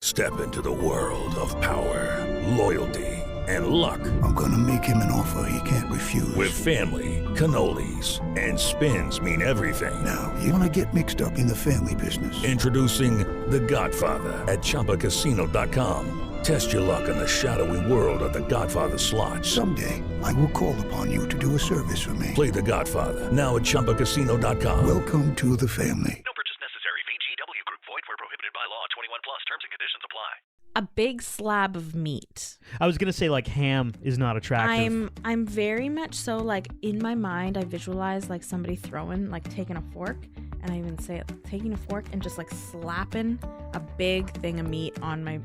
Step into the world of power, loyalty, and luck. I'm gonna make him an offer he can't refuse. With family, cannolis, and spins mean everything. Now, you wanna get mixed up in the family business. Introducing The Godfather at ChumbaCasino.com. Test your luck in the shadowy world of The Godfather slot. Someday, I will call upon you to do a service for me. Play The Godfather now at ChumbaCasino.com. Welcome to the family. No purchase necessary. VGW Group. Void where prohibited by law. 21 plus. Terms and conditions apply. A big slab of meat. I was gonna say like ham is not attractive. I'm very much so like in my mind I visualize like somebody taking a fork, and I even say it, taking a fork and just like slapping a big thing of meat on my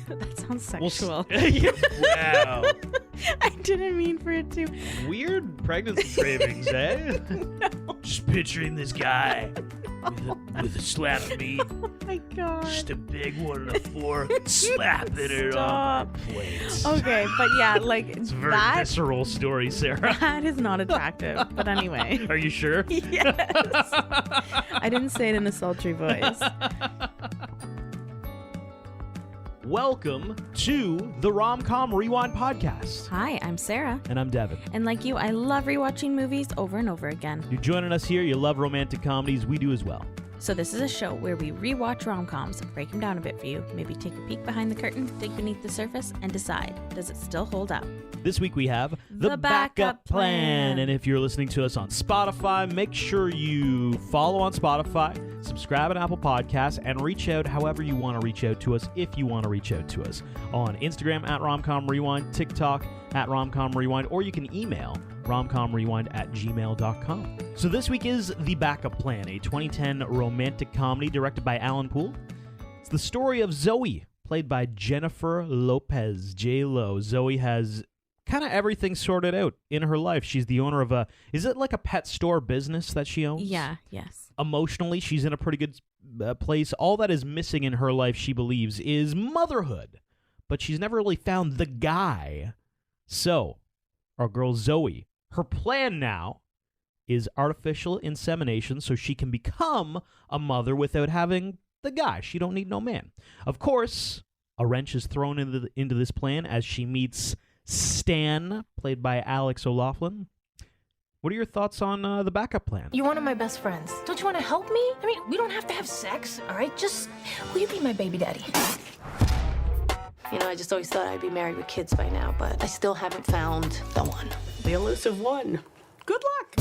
that sounds sexual. Wow. I didn't mean for it to. Weird pregnancy cravings, eh? No. Just picturing this guy with a slab of meat. Oh my god. Just a big one and a fork, slapping it on the plate. Okay, but yeah, like It's a very that. visceral story, Sarah. That is not attractive. But anyway. Are you sure? Yes. I didn't say it in a sultry voice. Welcome to the Rom-Com Rewind Podcast. Hi, I'm Sarah. And I'm Devin. And like you, I love rewatching movies over and over again. You're joining us here. You love romantic comedies. We do as well. So this is a show where we rewatch rom-coms, break them down a bit for you, maybe take a peek behind the curtain, dig beneath the surface, and decide, does it still hold up? This week we have The Backup Plan. And if you're listening to us on Spotify, make sure you follow on Spotify, subscribe on Apple Podcasts, and reach out however you want to reach out to us if you want to reach out to us. On Instagram at Romcom Rewind, TikTok at Romcom Rewind, or you can email romcomrewind@gmail.com. So this week is The Backup Plan, a 2010 romantic comedy directed by Alan Poole. It's the story of Zoe, played by Jennifer Lopez, J-Lo. Zoe has kind of everything sorted out in her life. She's the owner of is it like a pet store business that she owns? Yeah, yes. Emotionally, she's in a pretty good place. All that is missing in her life, she believes, is motherhood. But she's never really found the guy. So, our girl Zoe, her plan now is artificial insemination so she can become a mother without having the guy. She don't need no man. Of course, a wrench is thrown into this plan as she meets Stan, played by Alex O'Loughlin. What are your thoughts on The Backup Plan? You're one of my best friends. Don't you want to help me? I mean, we don't have to have sex, all right? Just, will you be my baby daddy? You know, I just always thought I'd be married with kids by now, but I still haven't found the one. The elusive one. Good luck.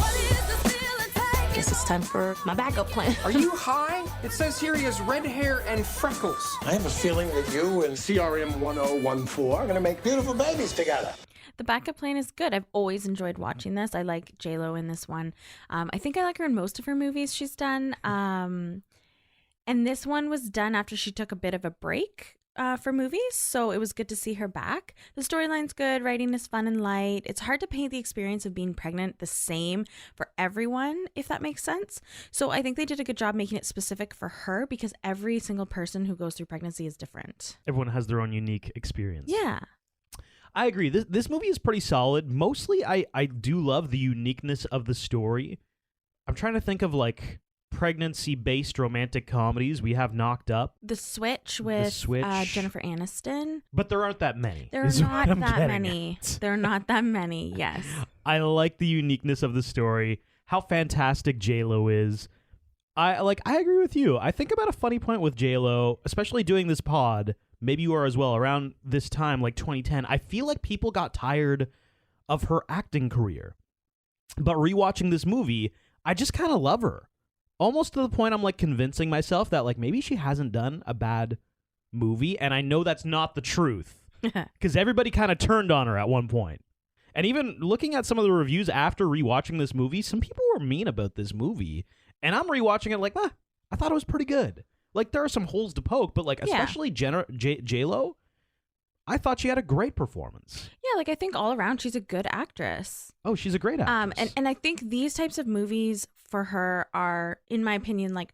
Guess it's time for my backup plan. Are you high? It says here he has red hair and freckles. I have a feeling that you and CRM 1014 are going to make beautiful babies together. The Backup Plan is good. I've always enjoyed watching this. I like J-Lo in this one. I think I like her in most of her movies she's done. And this one was done after she took a bit of a break for movies, so it was good to see her back. The storyline's good, writing is fun and light. It's hard to paint the experience of being pregnant the same for everyone, if that makes sense. So I think they did a good job making it specific for her because every single person who goes through pregnancy is different. Everyone has their own unique experience. Yeah. I agree. This movie is pretty solid. Mostly, I do love the uniqueness of the story. I'm trying to think of like pregnancy-based romantic comedies we have knocked up. The Switch with Jennifer Aniston. But there aren't that many. There are not that many. There are not that many, yes. I like the uniqueness of the story, how fantastic J-Lo is. I agree with you. I think about a funny point with J-Lo, especially doing this pod, maybe you are as well, around this time, like 2010. I feel like people got tired of her acting career. But rewatching this movie, I just kind of love her. Almost to the point I'm like convincing myself that like maybe she hasn't done a bad movie, and I know that's not the truth because everybody kind of turned on her at one point. And even looking at some of the reviews after rewatching this movie, some people were mean about this movie, and I'm rewatching it like, I thought it was pretty good. Like there are some holes to poke, but like especially J-Lo, I thought she had a great performance. Yeah, like I think all around she's a good actress. Oh, she's a great actress. And I think these types of movies for her are, in my opinion, like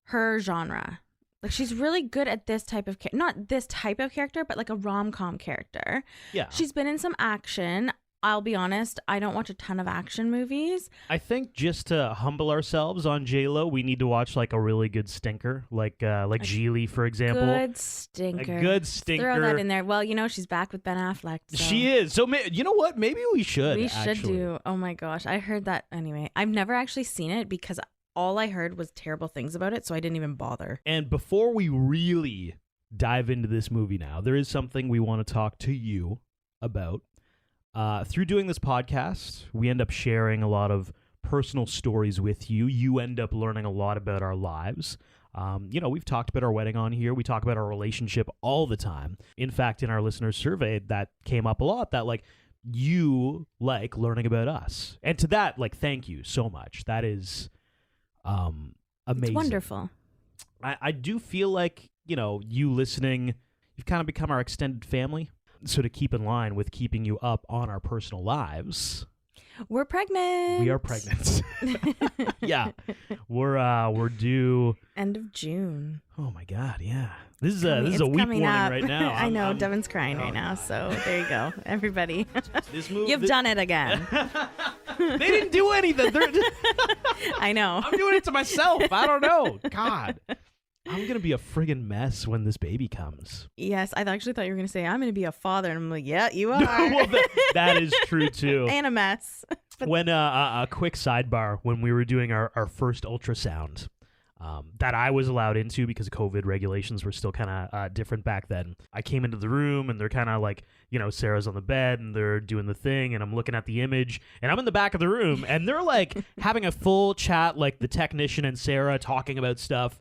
her genre. Like she's really good at this type of not this type of character, but like a rom-com character. Yeah. She's been in some action. I'll be honest, I don't watch a ton of action movies. I think just to humble ourselves on J-Lo, we need to watch like a really good stinker, like Geely, for example. Good stinker. A good stinker. Throw that in there. Well, she's back with Ben Affleck. So. She is. So you know what? Maybe we should. We should do. Oh my gosh, I heard that. Anyway, I've never actually seen it because all I heard was terrible things about it, so I didn't even bother. And before we really dive into this movie now, there is something we want to talk to you about. Through doing this podcast, we end up sharing a lot of personal stories with you. You end up learning a lot about our lives. We've talked about our wedding on here. We talk about our relationship all the time. In fact, in our listener survey, that came up a lot, that like you like learning about us. And to that, like, thank you so much. That is amazing. It's wonderful. I do feel like, you listening, you've kind of become our extended family. So to keep in line with keeping you up on our personal lives, we're pregnant. We are pregnant. Yeah, we're due end of June. Oh my God, yeah. This is a weep warning right now. I know Devin's crying right now. So there you go, everybody. You've done it again. They didn't do anything. I know. I'm doing it to myself. I don't know. God. I'm going to be a friggin' mess when this baby comes. Yes, I actually thought you were going to say, I'm going to be a father. And I'm like, yeah, you are. Well, that is true, too. And a mess. When a quick sidebar, when we were doing our first ultrasound, that I was allowed into because COVID regulations were still kind of different back then. I came into the room and they're kind of like, Sarah's on the bed and they're doing the thing and I'm looking at the image and I'm in the back of the room and they're like having a full chat, like the technician and Sarah talking about stuff.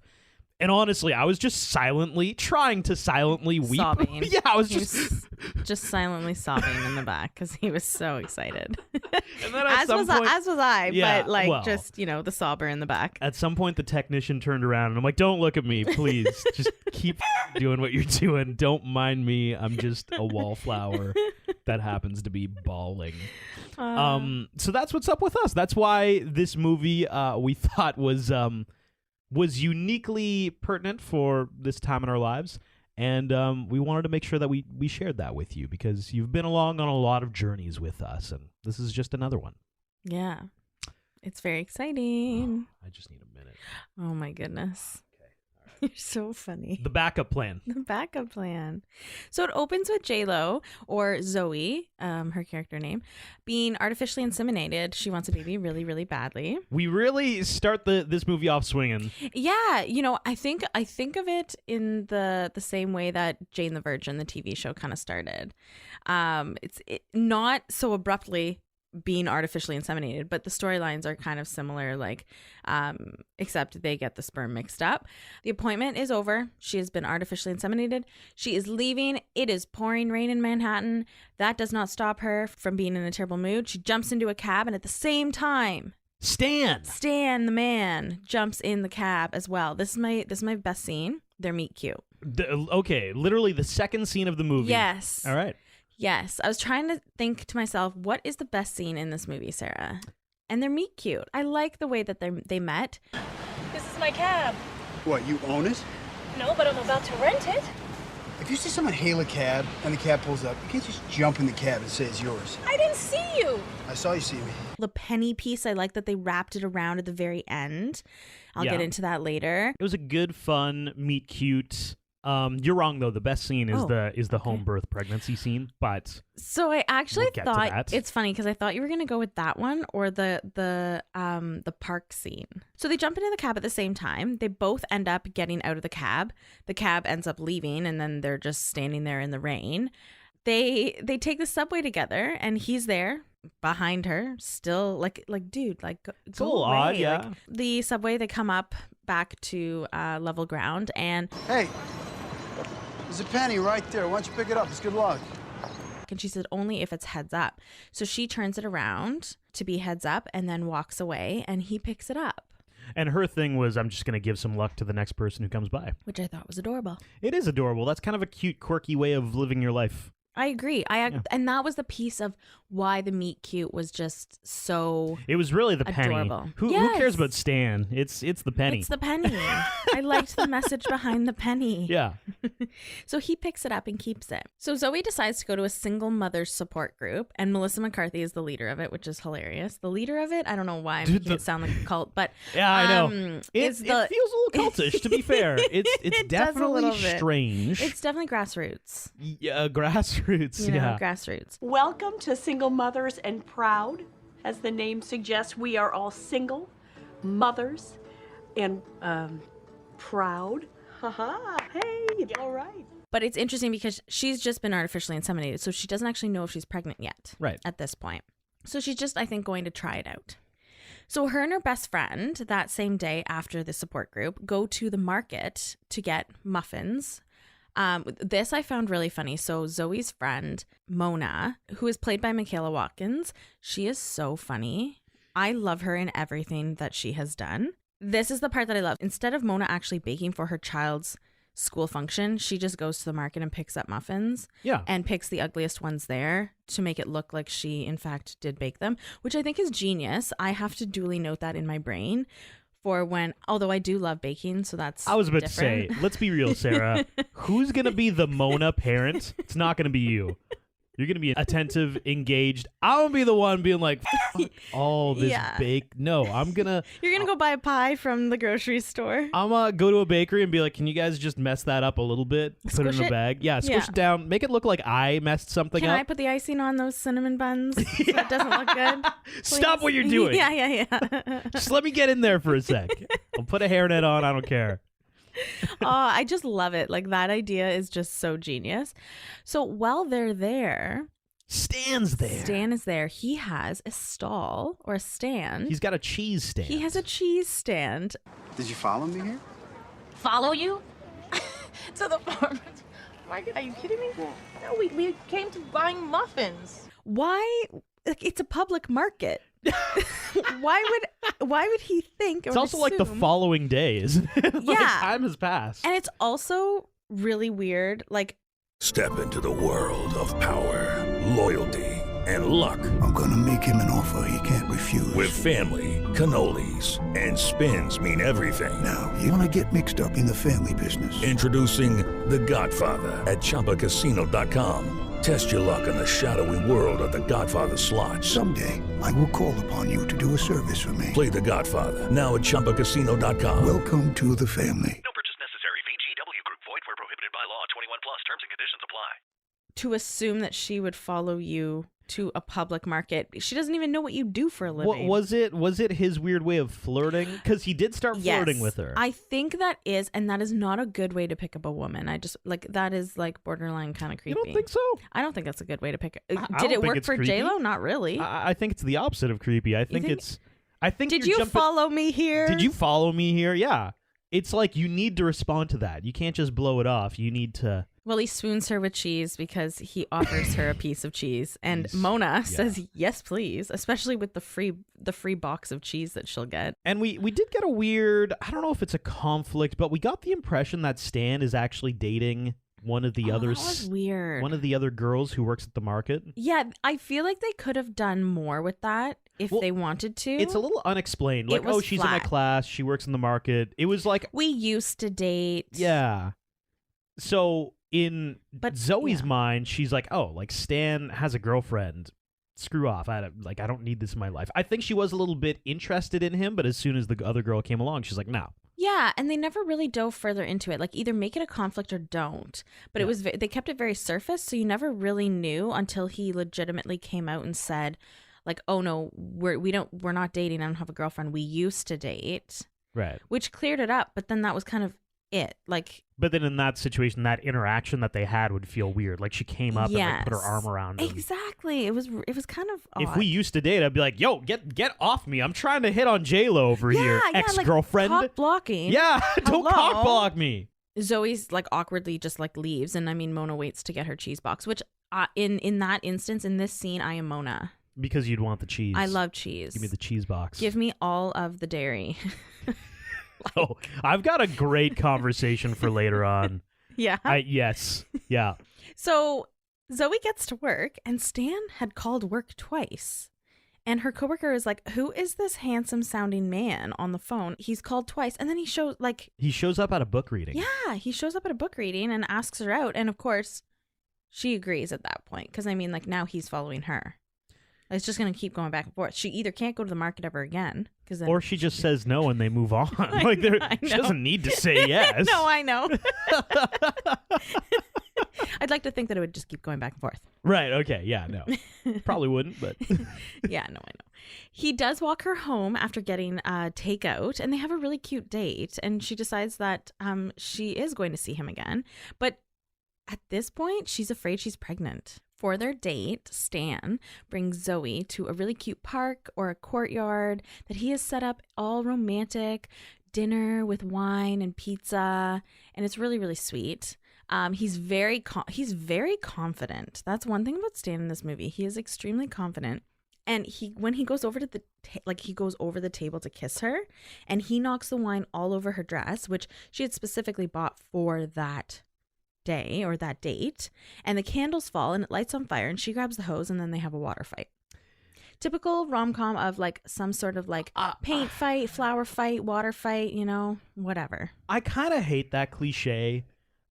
And honestly, I was just trying to silently weep. Sobbing. Yeah, I was just silently sobbing in the back because he was so excited. And then as was I, yeah, but the sobber in the back. At some point, the technician turned around and I'm like, "Don't look at me, please. Just keep doing what you're doing. Don't mind me. I'm just a wallflower that happens to be bawling." So that's what's up with us. That's why this movie we thought was uniquely pertinent for this time in our lives, and we wanted to make sure that we shared that with you because you've been along on a lot of journeys with us, and this is just another one. Yeah, it's very exciting. I just need a minute. Oh my goodness. You're so funny. The backup plan. The backup plan. So it opens with J-Lo, or Zoe, her character name, being artificially inseminated. She wants a baby really, really badly. We really start this movie off swinging. Yeah, I think of it in the same way that Jane the Virgin, the TV show, kind of started. It's not so abruptly being artificially inseminated, but the storylines are kind of similar, except they get the sperm mixed up. The appointment is over. She has been artificially inseminated. She is leaving. It is pouring rain in Manhattan. That does not stop her from being in a terrible mood. She jumps into a cab, and at the same time, Stan, the man, jumps in the cab as well. This is my best scene. They're meet cute. Okay, literally the second scene of the movie. Yes. All right. Yes, I was trying to think to myself, what is the best scene in this movie, Sarah? And they're meet cute. I like the way that they met. This is my cab. What, you own it? No, but I'm about to rent it. If you see someone hail a cab and the cab pulls up, you can't just jump in the cab and say it's yours. I didn't see you. I saw you see me. The penny piece, I like that they wrapped it around at the very end. I'll get into that later. It was a good, fun, meet cute. You're wrong though. The best scene is the home birth pregnancy scene, but so I actually thought it's funny because I thought you were gonna go with that one or the park scene. So they jump into the cab at the same time. They both end up getting out of the cab. The cab ends up leaving, and then they're just standing there in the rain. They take the subway together, and he's there behind her, still like dude, like it's a little odd, yeah. Like, the subway, they come up back to level ground, and hey. There's a penny right there. Why don't you pick it up? It's good luck. And she said, only if it's heads up. So she turns it around to be heads up and then walks away, and he picks it up. And her thing was, I'm just going to give some luck to the next person who comes by. Which I thought was adorable. It is adorable. That's kind of a cute, quirky way of living your life. I agree. And that was the piece of why the meet cute was just so It was really the penny. adorable. Who cares about Stan? It's the penny. It's the penny. I liked the message behind the penny. Yeah. So he picks it up and keeps it. So Zoe decides to go to a single mother's support group, and Melissa McCarthy is the leader of it, which is hilarious. The leader of it? I don't know why I'm making it sound like a cult, but yeah, I know. It feels a little cultish, to be fair. It's it definitely strange. It's definitely grassroots. Yeah, grassroots. You know, grassroots. Welcome to Single Mothers and Proud. As the name suggests, we are all single mothers and proud. Haha. Hey, all right. But it's interesting because she's just been artificially inseminated, so she doesn't actually know if she's pregnant yet. Right. At this point. So she's just, I think, going to try it out. So her and her best friend that same day after the support group go to the market to get muffins. This I found really funny. So Zoe's friend, Mona, who is played by Michaela Watkins, she is so funny. I love her in everything that she has done. This is the part that I love. Instead of Mona actually baking for her child's school function, she just goes to the market and picks up muffins. Yeah. And picks the ugliest ones there to make it look like she, in fact, did bake them, which I think is genius. I have to duly note that in my brain for when, although I do love baking, so that's I was about different. to say, let's be real, Sarah. Who's going to be the Mona parent? It's not going to be you. You're going to be attentive, engaged. I'm going to be the one being like, fuck all this bake. No, I'm going to. You're going to go buy a pie from the grocery store. I'm going to go to a bakery and be like, can you guys just mess that up a little bit? Put it in a bag. Yeah, squish it down. Make it look like I messed something up. Can I put the icing on those cinnamon buns so it doesn't look good? Stop what you're doing. Yeah. Just let me get in there for a sec. I'll put a hairnet on. I don't care. Oh, I just love it. Like, that idea is just so genius. So while they're there, Stan's there. Stan is there. He has a stall or a stand. He's got a cheese stand. He has a cheese stand. Did you follow me here? Follow you? To the farmer's market? Are you kidding me? No, we came to buying muffins. Why? Like, it's a public market. Why would he think? It's also like the following day, isn't it? Like, time has passed. And it's also really weird. Like, step into the world of power, loyalty, and luck. I'm gonna make him an offer he can't refuse. With family, cannolis, and spins mean everything. Now, you wanna get mixed up in the family business. Introducing The Godfather at ChumbaCasino.com. Test your luck in the shadowy world of The Godfather slot. Someday, I will call upon you to do a service for me. Play The Godfather now at ChumbaCasino.com. Welcome to the family. No purchase necessary. VGW Group. Void where prohibited by law. 21 plus. Terms and conditions apply. to assume that she would follow you to a public market. She doesn't even know what you do for a living. Was it his weird way of flirting? Because he did start flirting with her. I think that is, and that is not a good way to pick up a woman. I just like that is like borderline kind of creepy. You don't think so? I don't think that's a good way to pick. Did it work for J-Lo? Not really. I think it's the opposite of creepy. I think it's. I think. Did you follow me here? Did you follow me here? Yeah. It's like you need to respond to that. You can't just blow it off. You need to. Well, he swoons her with cheese because he offers her a piece of cheese, and Mona says yes, please, especially with the free box of cheese that she'll get. And we did get a weird, I don't know if it's a conflict, but we got the impression that Stan is actually dating one of the others. That was weird. One of the other girls who works at the market. Yeah, I feel like they could have done more with that if they wanted to. It's a little unexplained. Like, oh, she's in my class. She works in the market. It was like we used to date. Yeah. So in Zoe's mind, she's like, oh, like Stan has a girlfriend. Screw off. I don't need this in my life. I think she was a little bit interested in him, but as soon as the other girl came along, she's like, no. Yeah, and they never really dove further into it. Like, either make it a conflict or don't. But it was they kept it very surface, so you never really knew until he legitimately came out and said, like, oh no, we're not dating. I don't have a girlfriend. We used to date. Right. Which cleared it up, but then that was kind of it. Like, but then in that situation, that interaction that they had would feel weird. Like she came up and like, put her arm around him. Exactly. It was kind of odd. If we used to date, I'd be like, yo, get off me. I'm trying to hit on J-Lo over here. Ex-girlfriend. Like, cock blocking. Yeah, don't cock block me. Zoe's like awkwardly just like leaves, and I mean Mona waits to get her cheese box, which in that instance, in this scene, I am Mona. Because you'd want the cheese. I love cheese. Give me the cheese box. Give me all of the dairy. Oh, I've got a great conversation for later on. Yeah. Yes. Yeah. So Zoe gets to work, and Stan had called work twice. And her coworker is like, who is this handsome sounding man on the phone? He's called twice. And then he shows up at a book reading. Yeah, he shows up at a book reading and asks her out. And of course, she agrees at that point. Because I mean, like, now he's following her. It's just going to keep going back and forth. She either can't go to the market ever again. Or she just says no and they move on. Like, she doesn't need to say yes. No, I know. I'd like to think that it would just keep going back and forth. Right. Okay. Yeah. No. Probably wouldn't, but. Yeah. No, I know. He does walk her home after getting takeout, and they have a really cute date. And she decides that she is going to see him again. But at this point, she's afraid she's pregnant. For their date, Stan brings Zoe to a really cute park or a courtyard that he has set up all romantic, dinner with wine and pizza, and it's really, really sweet. He's very confident. That's one thing about Stan in this movie. He is extremely confident. And when he goes over to he goes over the table to kiss her, and he knocks the wine all over her dress, which she had specifically bought for that day or that date, and the candles fall and it lights on fire, and she grabs the hose, and then they have a water fight. Typical rom-com of like some sort of like paint fight, flower fight, water fight, whatever. I kind of hate that cliche.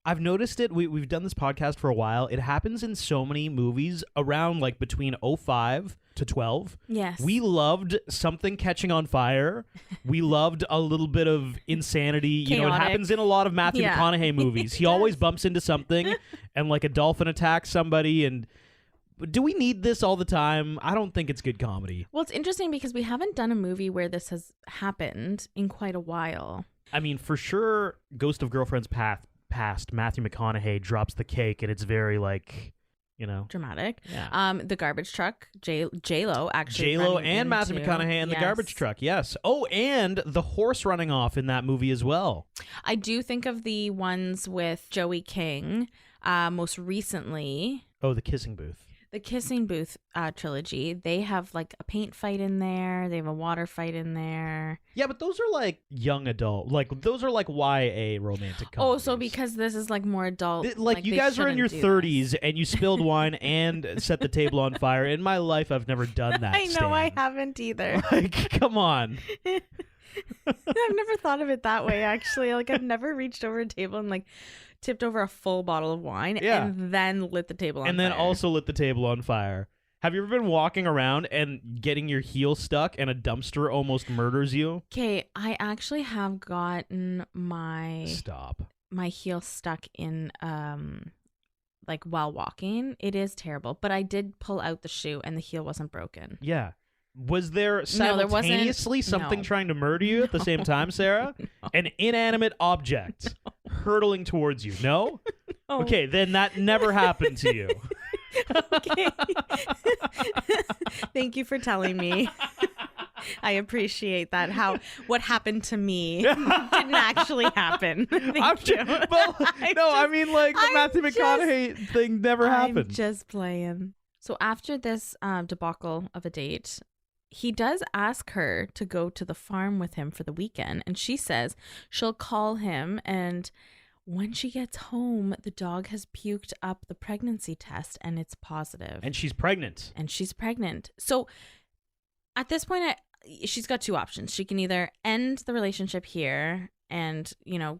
I've noticed it. We've done this podcast for a while. It happens in so many movies around like between 05 to 12. Yes. We loved something catching on fire. We loved a little bit of insanity. Chaotic. It happens in a lot of Matthew McConaughey movies. He always bumps into something and like a dolphin attacks somebody. And do we need this all the time? I don't think it's good comedy. Well, it's interesting because we haven't done a movie where this has happened in quite a while. I mean, for sure, Ghost of Girlfriend's Past, Matthew McConaughey drops the cake, and it's very like, dramatic. Yeah. The garbage truck, J-Lo actually. J-Lo and Matthew McConaughey in the garbage truck, yes. Oh, and the horse running off in that movie as well. I do think of the ones with Joey King, most recently. Oh, the Kissing Booth. The Kissing Booth trilogy, they have like a paint fight in there. They have a water fight in there. Yeah, but those are like young adult. Like those are like YA romantic comedies. Oh, so because this is like more adult. Like you guys are in your 30s and you spilled wine and set the table on fire. In my life, I've never done that. I know, I haven't either. Like, come on. I've never thought of it that way, actually. Like, I've never reached over a table and like tipped over a full bottle of wine and then lit the table on fire. And then also lit the table on fire. Have you ever been walking around and getting your heel stuck and a dumpster almost murders you? Okay, I actually have gotten my heel stuck in like while walking. It is terrible, but I did pull out the shoe and the heel wasn't broken. Yeah. Was there simultaneously something trying to murder you at the same time, Sarah? No. An inanimate object hurtling towards you. No? Oh. Okay, then that never happened to you. Okay. Thank you for telling me. I appreciate that. What happened to me didn't actually happen. Thank you. I mean, like the Matthew McConaughey thing never happened. I'm just playing. So after this debacle of a date, he does ask her to go to the farm with him for the weekend, and she says she'll call him, and when she gets home, the dog has puked up the pregnancy test and it's positive. And she's pregnant. So at this point, she's got two options. She can either end the relationship here and,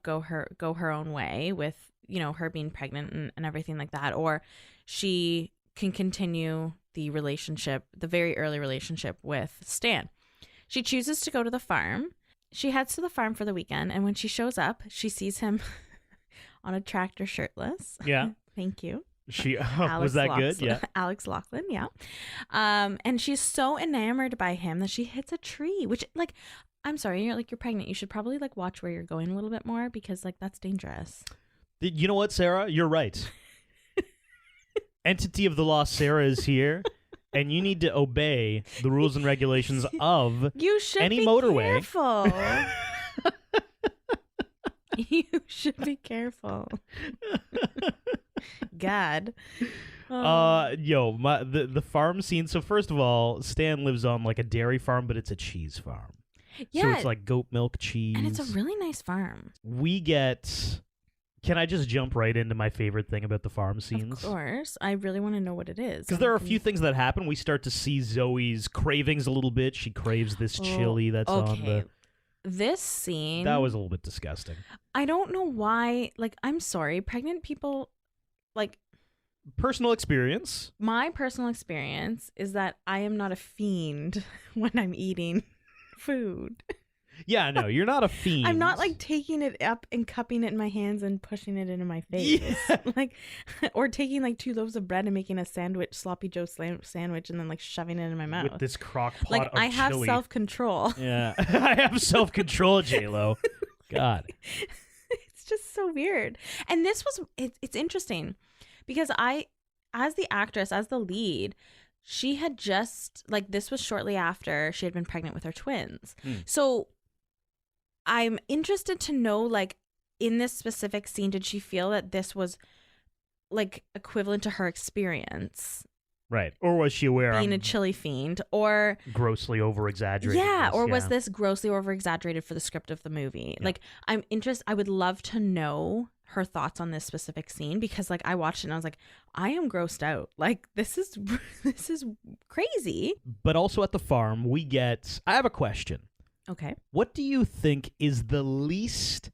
go her own way with, her being pregnant and everything like that, or she can continue the very early relationship with Stan. She chooses to go to the farm. She heads to the farm for the weekend, and when she shows up, she sees him on a tractor shirtless. Yeah. Thank you. Was that good? Yeah. Alex Laughlin, yeah. And she's so enamored by him that she hits a tree, which, like, I'm sorry, you're pregnant. You should probably watch where you're going a little bit more because that's dangerous. You know what, Sarah? You're right. Entity of the law, Sarah is here, and you need to obey the rules and regulations of any motorway. Careful. You should be careful. God. The farm scene. So first of all, Stan lives on like a dairy farm, but it's a cheese farm. Yeah. So it's like goat milk cheese. And it's a really nice farm. We get Can I just jump right into my favorite thing about the farm scenes? Of course. I really want to know what it is. Because there are a few things that happen. We start to see Zoe's cravings a little bit. She craves this chili that's on the... This scene... That was a little bit disgusting. I don't know why... Like, I'm sorry. Pregnant people... Like... Personal experience. My personal experience is that I am not a fiend when I'm eating food. Yeah, no, you're not a fiend. I'm not like taking it up and cupping it in my hands and pushing it into my face. Yeah. Like, or taking like 2 loaves of bread and making a sandwich, sloppy Joe sandwich, and then like shoving it in my mouth. With this crock pot like, of I have chili. self-control. Yeah, I have self-control, J-Lo. God. It's just so weird. And this was, it's interesting because I, as the actress, as the lead, she had just, like, this was shortly after she had been pregnant with her twins. So I'm interested to know, like, in this specific scene, did she feel that this was, like, equivalent to her experience? Right. Or was she aware being a chili fiend? Or grossly over-exaggerated? Yeah, or was this grossly over-exaggerated for the script of the movie? Yeah. Like, I'm interested, I would love to know her thoughts on this specific scene because, like, I watched it and I was like, I am grossed out. Like, this is crazy. But also at the farm, I have a question. Okay. What do you think is the least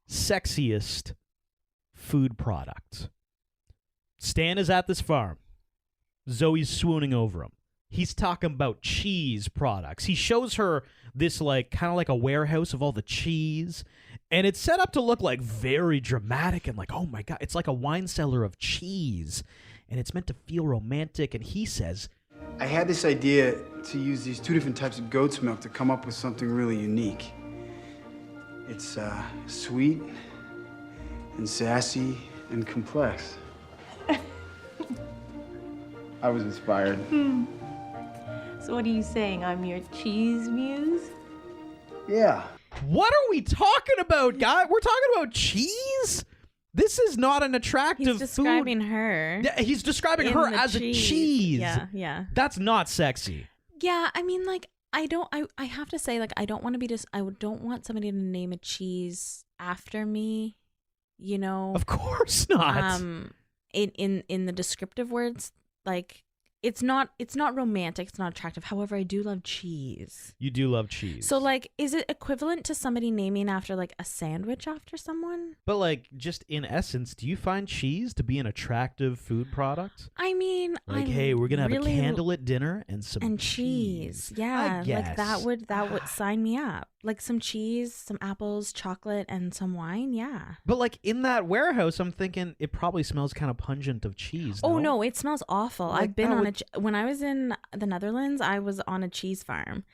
sexiest food product? Stan is at this farm. Zoe's swooning over him. He's talking about cheese products. He shows her this, like, kind of like a warehouse of all the cheese. And it's set up to look, like, very dramatic and like, oh my God, it's like a wine cellar of cheese. And it's meant to feel romantic. And he says, I had this idea to use these 2 different types of goat's milk to come up with something really unique. It's sweet and sassy and complex. I was inspired. So what are you saying? I'm your cheese muse? Yeah. What are we talking about, guy? We're talking about cheese? This is not an attractive food. He's describing her. Yeah, he's describing her as a cheese. Yeah. That's not sexy. Yeah, I mean, like, I have to say, like, I don't want to be I don't want somebody to name a cheese after me, you know? Of course not. In the descriptive words, like, it's not romantic, it's not attractive. However, I do love cheese. You do love cheese. So, like, is it equivalent to somebody naming after, like, a sandwich after someone? But, like, just in essence, do you find cheese to be an attractive food product? I mean, like, hey, we're gonna have a candlelit dinner and some cheese. Yeah, like that would sign me up. Like some cheese, some apples, chocolate, and some wine. Yeah. But like in that warehouse, I'm thinking it probably smells kind of pungent of cheese. Oh no, it smells awful. Like, I've been on when I was in the Netherlands, I was on a cheese farm,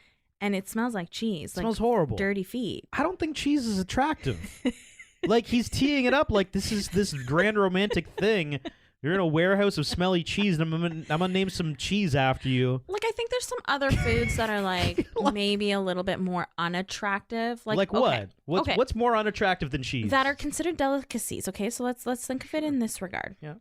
and it smells like cheese. It smells horrible. Dirty feet. I don't think cheese is attractive. Like he's teeing it up like this is this grand romantic thing. You're in a warehouse of smelly cheese, and I'm gonna name some cheese after you. Like, I think there's some other foods that are like maybe a little bit more unattractive. Like what? Okay. What's more unattractive than cheese? That are considered delicacies. Okay, so let's think of it in this regard. Yeah.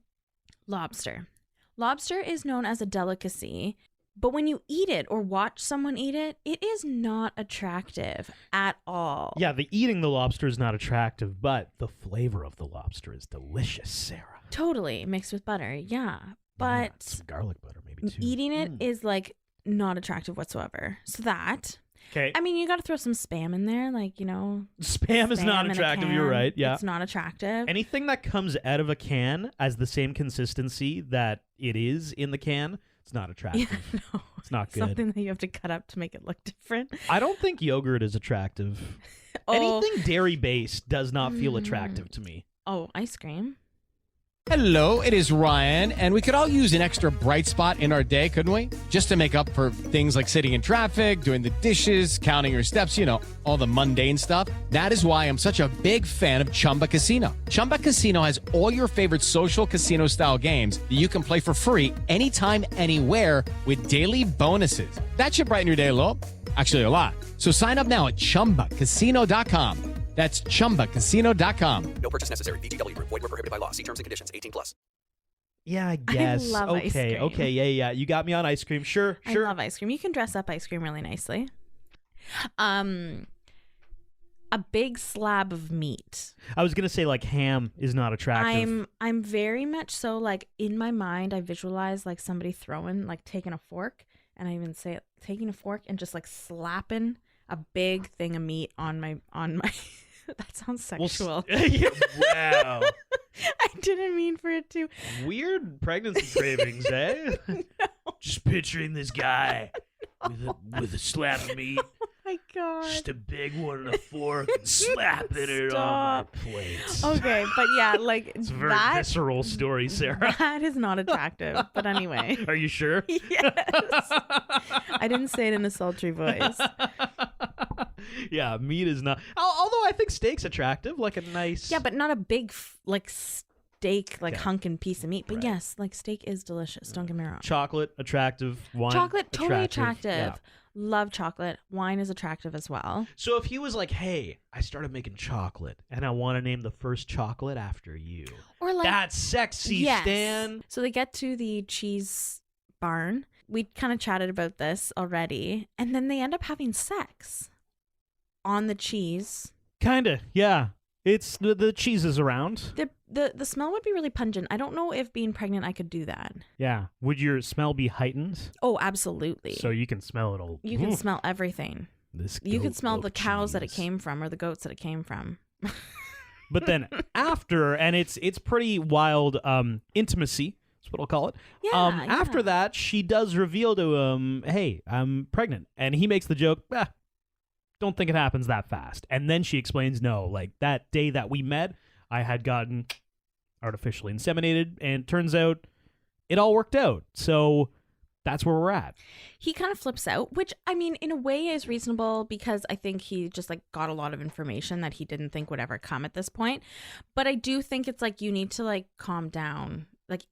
Lobster. Lobster is known as a delicacy, but when you eat it or watch someone eat it, it is not attractive at all. Yeah, the eating the lobster is not attractive, but the flavor of the lobster is delicious, Sarah. Totally, mixed with butter, yeah. But some garlic butter maybe too. Eating it is like not attractive whatsoever. So that. Okay. I mean, you got to throw some Spam in there, like, you know. Spam is not attractive, you're right, yeah. It's not attractive. Anything that comes out of a can as the same consistency that it is in the can, it's not attractive. Yeah, no. It's not good. Something that you have to cut up to make it look different. I don't think yogurt is attractive. Anything dairy-based does not feel attractive to me. Oh, ice cream. Hello, it is Ryan, and we could all use an extra bright spot in our day, couldn't we? Just to make up for things like sitting in traffic, doing the dishes, counting your steps, you know, all the mundane stuff. That is why I'm such a big fan of Chumba Casino. Chumba Casino has all your favorite social casino-style games that you can play for free anytime, anywhere with daily bonuses. That should brighten your day a little. Actually, a lot. So sign up now at ChumbaCasino.com. That's ChumbaCasino.com. No purchase necessary. VGW Group. Void where prohibited by law. See terms and conditions. 18+. Yeah, I guess. I love ice cream. Okay, yeah. You got me on ice cream. Sure. I love ice cream. You can dress up ice cream really nicely. I a big slab of meat. I was gonna say like ham is not attractive. I'm very much so like in my mind I visualize like somebody throwing like taking a fork, and I even say it, taking a fork and just like slapping a big thing of meat on my that sounds sexual. Wow. I didn't mean for it to. Weird pregnancy cravings, eh? No. Just picturing this guy with a slab of meat. Oh my god. Just a big one and a fork and slapping it on my plate. Okay, but yeah, like It's a very that visceral story, Sarah. that is not attractive. But anyway. Are you sure? Yes. I didn't say it in a sultry voice. Yeah, meat is not. Although I think steak's attractive, like a nice. Yeah, but not a big like steak, like Okay. hunkin' piece of meat. But Right. yes, like steak is delicious. Don't get me wrong. Chocolate attractive, wine Chocolate totally attractive. Yeah. Love chocolate. Wine is attractive as well. So if he was like, "Hey, I started making chocolate, and I want to name the first chocolate after you," Or like that's sexy, yes. Stan. So they get to the cheese barn. We kind of chatted about this already, and then they end up having sex on the cheese. Kinda, yeah. It's the cheese is around. The smell would be really pungent. I don't know if being pregnant I could do that. Yeah. Would your smell be heightened? Oh, absolutely. So you can smell it all. You can smell everything. This. You can goat smell milk the cows that it cheese. came from or the goats that it came from. But then after, and it's pretty wild intimacy. That's what I'll call it. Yeah, After that, she does reveal to him, "Hey, I'm pregnant," and he makes the joke, "Don't think it happens that fast." And then she explains, "No, like that day that we met, I had gotten artificially inseminated, and it turns out it all worked out." So that's where we're at. He kind of flips out, which I mean, in a way is reasonable because I think he just like got a lot of information that he didn't think would ever come at this point. But I do think it's like you need to like calm down like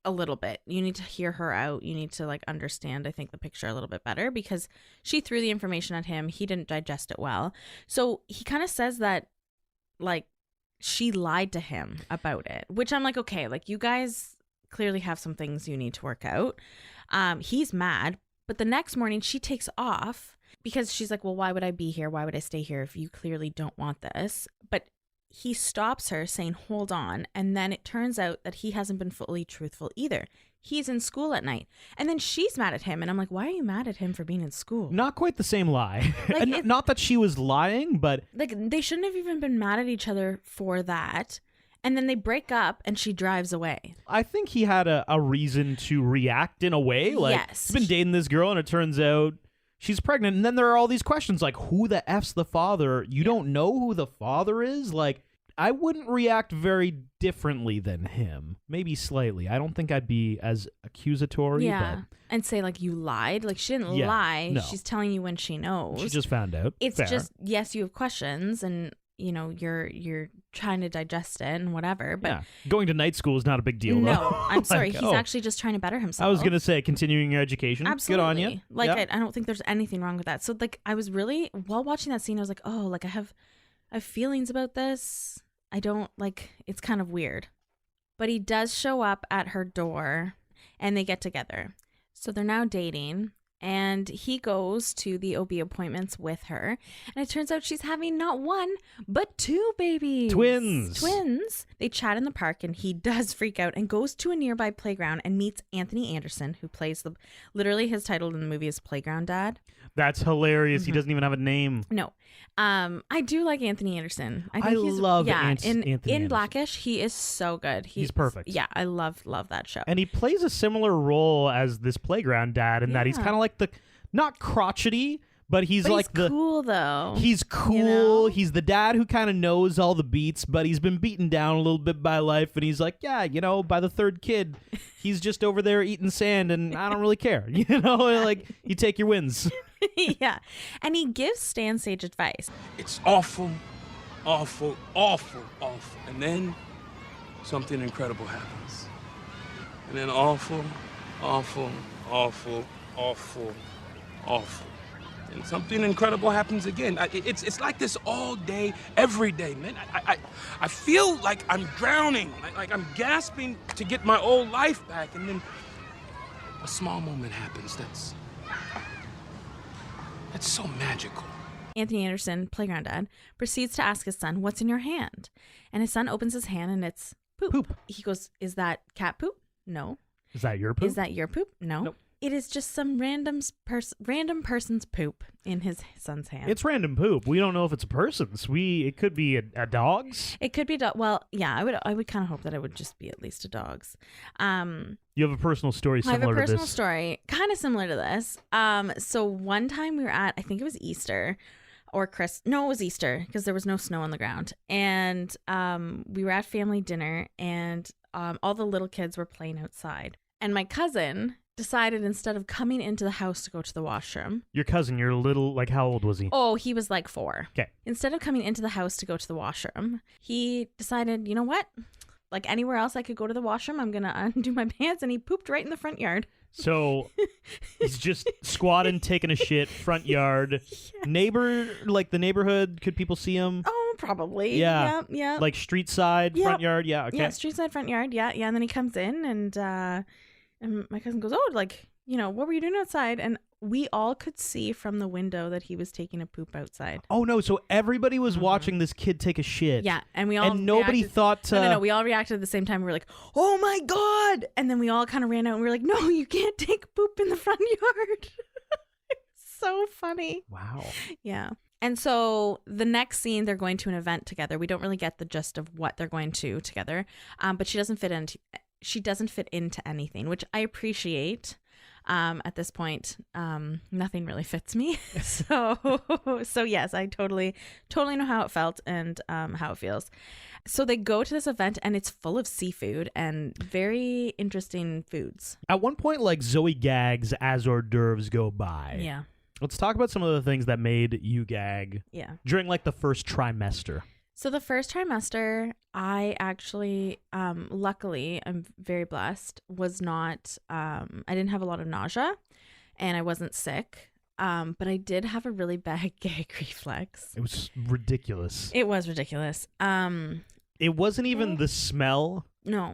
a little bit. You need to hear her out. You need to like understand, I think, the picture a little bit better because she threw the information at him. He didn't digest it well. So he kind of says that like she lied to him about it, which I'm like, okay, like you guys clearly have some things you need to work out. He's mad, but the next morning she takes off because she's like, well, why would I be here? Why would I stay here if you clearly don't want this? But he stops her saying, hold on. And then it turns out that he hasn't been fully truthful either. He's in school at night. And then she's mad at him. And I'm like, why are you mad at him for being in school? Not quite the same lie. Like, And not that she was lying, but Like, they shouldn't have even been mad at each other for that. And then they break up and she drives away. I think he had a reason to react in a way. Like, Yes. he's been dating this girl and it turns out she's pregnant. And then there are all these questions like, who the F's the father? You don't know who the father is? Like, I wouldn't react very differently than him. Maybe slightly. I don't think I'd be as accusatory. Yeah. And say, like, you lied. Like, she didn't Yeah, lie. no. She's telling you when she knows. But she just found out. It's Fair. just, yes, you have questions and, you know, you're trying to digest it and whatever. But yeah. Going to night school is not a big deal, no, though. I'm sorry. Like, He's actually just trying to better himself. I was going to say, continuing your education. Absolutely. Good on you. Like, Yeah. I don't think there's anything wrong with that. So, like, I was really, while watching that scene, I was like, oh, like, I have feelings about this. I don't, like, it's kind of weird. But he does show up at her door and they get together. So they're now dating. And he goes to the OB appointments with her. And it turns out she's having not one, but two babies. Twins. They chat in the park and he does freak out and goes to a nearby playground and meets Anthony Anderson, who plays literally his title in the movie is Playground Dad. That's hilarious. Mm-hmm. He doesn't even have a name. No. I do like Anthony Anderson. I love Anthony in Anderson. Blackish, he is so good. He's perfect. Yeah, I love that show. And he plays a similar role as this playground dad in that he's Yeah. kind of like the, not crotchety, but he's like he's the cool though. He's cool. You know? He's the dad who kind of knows all the beats, but he's been beaten down a little bit by life. And he's like, yeah, you know, by the third kid, he's just over there eating sand and I don't really care. You know, like you take your wins. Yeah. And he gives Stan sage advice. It's awful, awful, awful, awful. And then something incredible happens. And then awful, awful, awful, awful, awful. And something incredible happens again. It's like this all day, every day, man. I feel like I'm drowning, like I'm gasping to get my old life back. And then a small moment happens that's so magical. Anthony Anderson, playground dad, proceeds to ask his son, "What's in your hand?" And his son opens his hand and it's poop. He goes, "Is that cat poop?" "No." Is that your poop? "Is that your poop?" "No." Nope. It is just some random person's poop in his son's hand. It's random poop. We don't know if it's a person's. It could be a dog's. It could be well, yeah. I would kind of hope that it would just be at least a dog's. You have a personal story similar to this. I have a personal story, kind of similar to this. So one time we were at, I think it was Easter or No, it was Easter because there was no snow on the ground, and we were at family dinner, and all the little kids were playing outside, and my cousin decided instead of coming into the house to go to the washroom. Your cousin, you're little, like how old was he? Oh, he was like 4. Okay. Instead of coming into the house to go to the washroom, he decided, you know what? Like anywhere else I could go to the washroom, I'm going to undo my pants, and he pooped right in the front yard. So he's just squatting, taking a shit, front yard. Yes. The neighborhood, could people see him? Oh, probably. Yeah. Yeah. Like street side, front yard? Yeah, okay. Yeah, street side, front yard. Yeah. And then he comes in and my cousin goes, "Oh, what were you doing outside?" And we all could see from the window that he was taking a poop outside. Oh, no. So everybody was watching this kid take a shit. Yeah. And we all And nobody thought to... No. We all reacted at the same time. We were like, "Oh, my God." And then we all kind of ran out and we were like, "No, you can't take poop in the front yard." So funny. Wow. Yeah. And so the next scene, they're going to an event together. We don't really get the gist of what they're going to together, but she doesn't fit into anything, which I appreciate. At this point, nothing really fits me. So yes, I totally know how it felt and how it feels. So they go to this event and it's full of seafood and very interesting foods. At one point, like Zoe gags as hors d'oeuvres go by. Yeah. Let's talk about some of the things that made you gag. Yeah. During like the first trimester. So the first trimester, I actually, luckily, I'm very blessed, was not, I didn't have a lot of nausea and I wasn't sick, but I did have a really bad gag reflex. It was ridiculous. It was ridiculous. It wasn't even the smell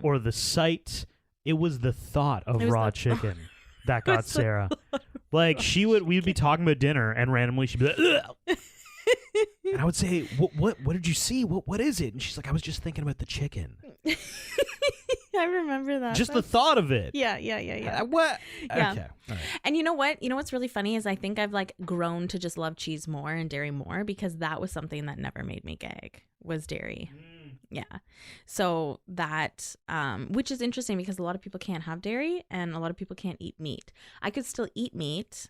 or the sight. It was the thought of raw chicken that got Sarah. Like we'd be talking about dinner and randomly she'd be like, "Ugh." And I would say, what did you see? What is it? And she's like, "I was just thinking about the chicken." I remember that. Just the thought of it. Yeah. What? Yeah. Okay. All right. And you know what? You know what's really funny is I think I've like grown to just love cheese more and dairy more because that was something that never made me gag, was dairy. Yeah. So that, which is interesting because a lot of people can't have dairy and a lot of people can't eat meat. I could still eat meat,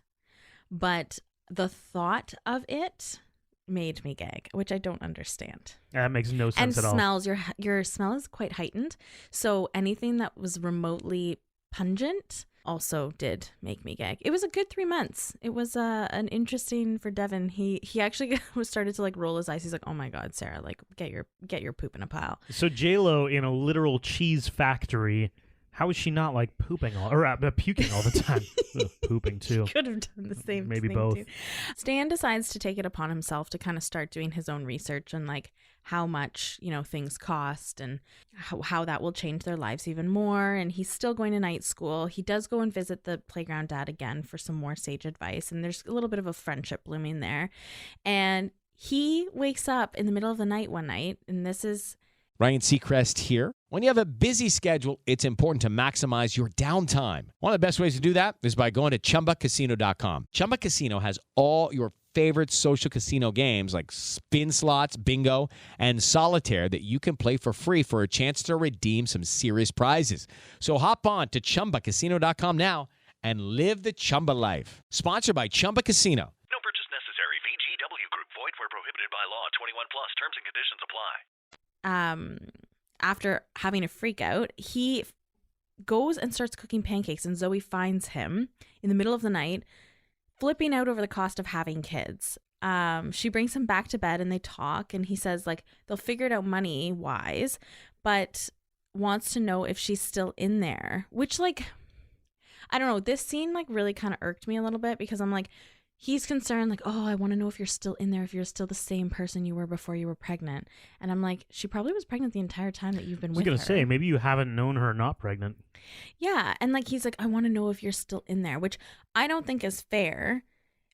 but the thought of it made me gag, which I don't understand. That makes no sense at all. And smells, your smell is quite heightened. So anything that was remotely pungent also did make me gag. It was a good 3 months. It was an interesting for Devin. He actually started to like roll his eyes. He's like, "Oh my God, Sarah, like get your poop in a pile." So J-Lo in a literal cheese factory. How is she not like pooping puking all the time? Pooping too. Could have done the same. Maybe thing both. Too. Stan decides to take it upon himself to kind of start doing his own research and like how much things cost and how that will change their lives even more. And he's still going to night school. He does go and visit the playground dad again for some more sage advice, and there's a little bit of a friendship blooming there. And he wakes up in the middle of the night one night, and this is Ryan Seacrest here. When you have a busy schedule, it's important to maximize your downtime. One of the best ways to do that is by going to ChumbaCasino.com. Chumba Casino has all your favorite social casino games like spin slots, bingo, and solitaire that you can play for free for a chance to redeem some serious prizes. So hop on to ChumbaCasino.com now and live the Chumba life. Sponsored by Chumba Casino. No purchase necessary. VGW Group. Void where prohibited by law. 21 plus. Terms and conditions apply. After having a freak out, he goes and starts cooking pancakes, and Zoe finds him in the middle of the night flipping out over the cost of having kids. She brings him back to bed and they talk, and he says like they'll figure it out money wise, but wants to know if she's still in there, which like, I don't know, this scene like really kind of irked me a little bit because I'm like, he's concerned, like, "Oh, I want to know if you're still in there, if you're still the same person you were before you were pregnant." And I'm like, she probably was pregnant the entire time that you've been with her. I was going to say, maybe you haven't known her not pregnant. Yeah. And like, he's like, "I want to know if you're still in there," which I don't think is fair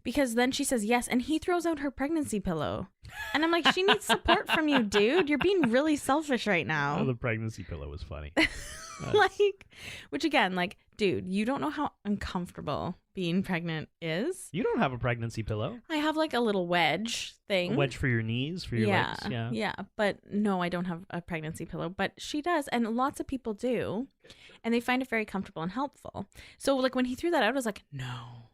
Because then she says yes, and he throws out her pregnancy pillow. And I'm like, she needs support from you, dude. You're being really selfish right now. Oh, the pregnancy pillow was funny. Like, which again, like, dude, you don't know how uncomfortable being pregnant is. You don't have a pregnancy pillow. I have like a little wedge thing. A wedge for your knees, for your legs. Yeah. Yeah. But no, I don't have a pregnancy pillow, but she does. And lots of people do. And they find it very comfortable and helpful. So like when he threw that out, I was like, no.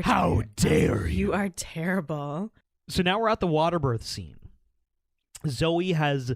How dare you? You are terrible. So now we're at the water birth scene. Zoe has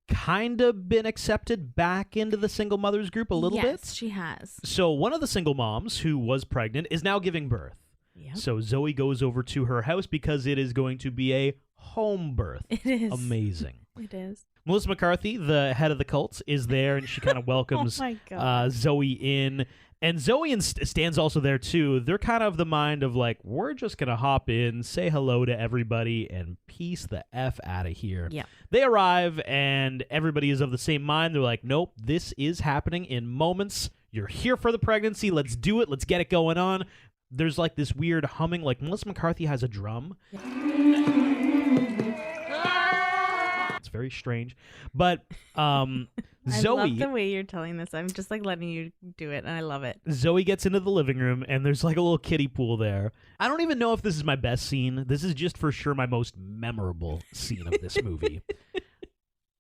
kind of been accepted back into the single mothers group a little bit. Yes, she has. So one of the single moms who was pregnant is now giving birth. Yep. So Zoe goes over to her house because it is going to be a home birth. It is. Amazing. It is. Melissa McCarthy, the head of the cult, is there, and she kind of welcomes Oh my God. Zoe in. And Zoe and Stan's also there, too. They're kind of the mind of, like, we're just going to hop in, say hello to everybody, and peace the F out of here. Yeah. They arrive, and everybody is of the same mind. They're like, nope, this is happening in moments. You're here for the pregnancy. Let's do it. Let's get it going on. There's, like, this weird humming. Like, Melissa McCarthy has a drum. It's very strange. But Zoe... I love the way you're telling this. I'm just like letting you do it, and I love it. Zoe gets into the living room, and there's like a little kiddie pool there. I don't even know if this is my best scene. This is just for sure my most memorable scene of this movie.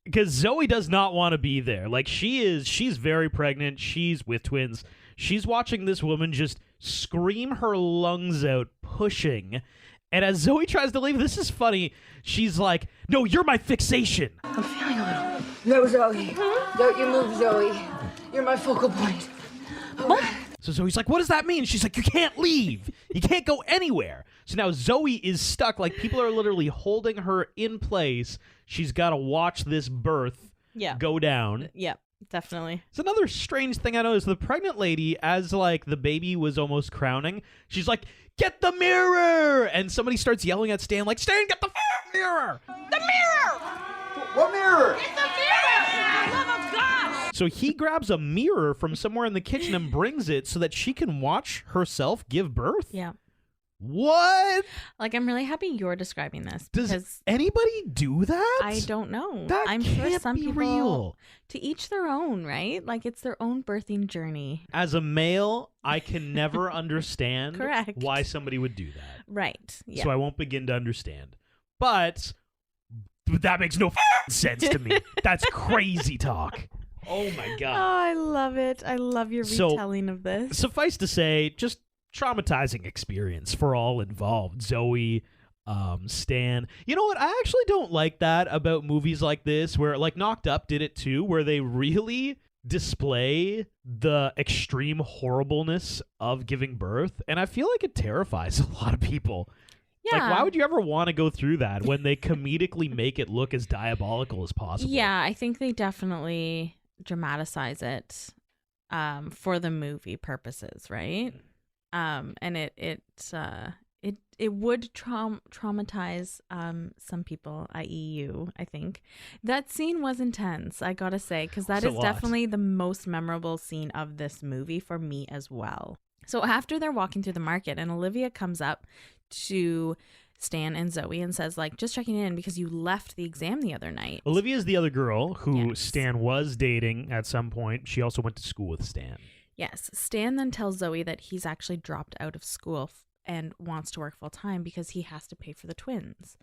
Because Zoe does not want to be there. Like, she's very pregnant. She's with twins. She's watching this woman just scream her lungs out, pushing. And as Zoe tries to leave, this is funny. She's like, no, you're my fixation. I'm feeling a little. No, Zoe. Don't you move, Zoe. You're my focal point. What? So Zoe's like, what does that mean? She's like, you can't leave. You can't go anywhere. So now Zoe is stuck. Like, people are literally holding her in place. She's got to watch this birth go down. Yeah, definitely. It's another strange thing I noticed. The pregnant lady, as like the baby was almost crowning, she's like, get the mirror! And somebody starts yelling at Stan, like, Stan, get the mirror! The mirror! What mirror? It's the mirror! For the love of God! So he grabs a mirror from somewhere in the kitchen and brings it so that she can watch herself give birth? Yeah. What? Like, I'm really happy you're describing this. Does anybody do that? I don't know. That I'm sure can't some be people, real. to each their own, right? Like, it's their own birthing journey. As a male, I can never understand Correct. why somebody would do that. Right. Yeah. So I won't begin to understand. But that makes no sense to me. That's crazy talk. Oh my God. Oh, I love it. I love your retelling of this. Suffice to say, just traumatizing experience for all involved. Zoe, Stan. You know what? I actually don't like that about movies like this, where like Knocked Up did it too, where they really display the extreme horribleness of giving birth. And I feel like it terrifies a lot of people. Yeah. Like, why would you ever want to go through that when they comedically make it look as diabolical as possible? Yeah, I think they definitely dramatize it for the movie purposes, right? And it would traumatize some people, i.e. you, I think. That scene was intense, I gotta say, because that is definitely the most memorable scene of this movie for me as well. So after they're walking through the market, and Olivia comes up to Stan and Zoe and says, like, just checking in because you left the exam the other night. Olivia's the other girl who Stan was dating at some point. She also went to school with Stan. Yes. Stan then tells Zoe that he's actually dropped out of school and wants to work full time because he has to pay for the twins.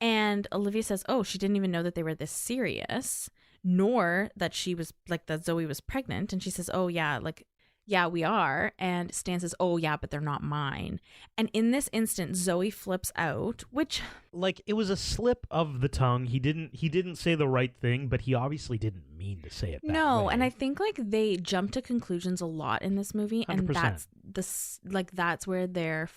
And Olivia says, oh, she didn't even know that they were this serious, nor that she was like that Zoe was pregnant. And she says, oh, yeah, like, yeah, we are. And Stan says, oh, yeah, but they're not mine. And in this instant, Zoe flips out, which... Like, it was a slip of the tongue. He didn't say the right thing, but he obviously didn't mean to say it that way. And I think, like, they jump to conclusions a lot in this movie. 100%. And that's where their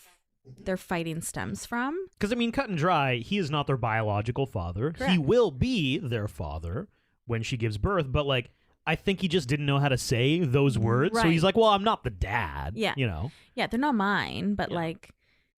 fighting stems from. Because, I mean, cut and dry, he is not their biological father. Correct. He will be their father when she gives birth, but, like, I think he just didn't know how to say those words. Right. So he's like, well, I'm not the dad. Yeah. You know? Yeah, they're not mine, but like...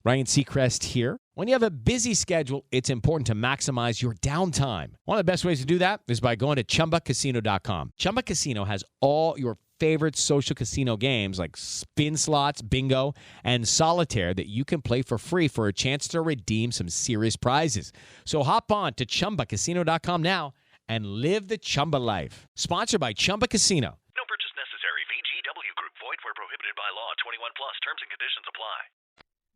Ryan Seacrest here. When you have a busy schedule, it's important to maximize your downtime. One of the best ways to do that is by going to ChumbaCasino.com. Chumba Casino has all your favorite social casino games like spin slots, bingo, and solitaire that you can play for free for a chance to redeem some serious prizes. So hop on to ChumbaCasino.com now and live the Chumba life. Sponsored by Chumba Casino. No purchase necessary. VGW Group. Void where prohibited by law. 21 plus. Terms and conditions apply.